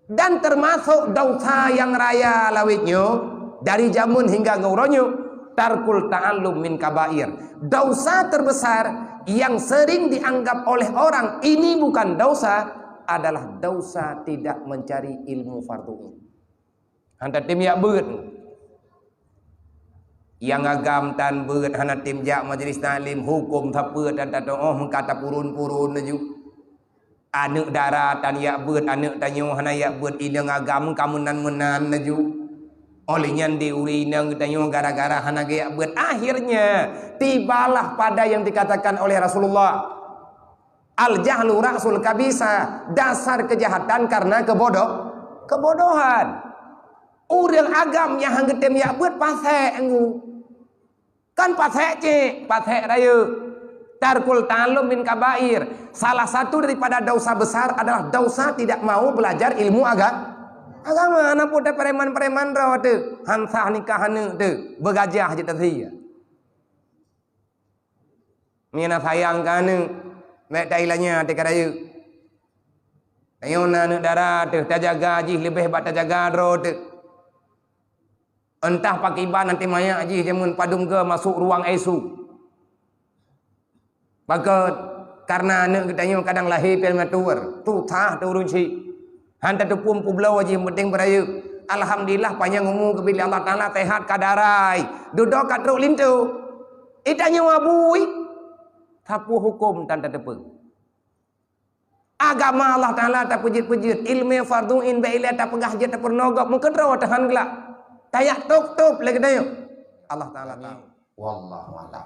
Dan termasuk dosa yang raya lawitnya dari jamun hingga ngauronyo, tarkul ta'allum min kabair. Dosa terbesar yang sering dianggap oleh orang ini bukan dosa adalah dosa tidak mencari ilmu fardhu. Hantar tim yak beut yang agam tan beut hantar tim jak majlis taklim hukum thap beut dan oh kata purun-purun naju anak daratan yak beut anak tanyo hana yak beut inang agam kamunan menan naju olehnya diuri nang tanyo gara-gara hana yak beut. Akhirnya tibalah pada yang dikatakan oleh Rasulullah, al jahlu ra'sul kabisa, dasar kejahatan karena kebodohan. Urang agam yang hanggetem yak beut pasek engu. Kan pasek cik, pasek raya. Tarkul ta'allum min kabair. Salah satu daripada dosa besar adalah dosa tidak mau belajar ilmu agama. Anak pun preman-preman raw tu. Hansah nikahan tu. Bergajah je tadi. Mina sayang kan tu. Mek tailanya te kadaya. Ayo nak darah tu, tak jaga haji lebih hebat tak jaga ro tu. Entah pakai iban nanti maya haji jamun padung ke masuk ruang ICU. Maka karena anak kita kadang lahir prematur, tu tah tu urunci. Hantar tu pun pulau haji penting beraya. Alhamdulillah panjang umur ke bila Allah Taala sehat kadarai. Duduk kat ruk lintu. Itanya wabui. Tapu hukum tanda tepung. Agama Allah Ta'ala tak pujit-pujit. Ilmu fardu'in ba'ilah tak pegah je tak pernogok. Mungkin rawa tahan gelap. Tayak tuk-tuk lagi tayo. Allah Ta'ala tahu. Wallahu a'lam.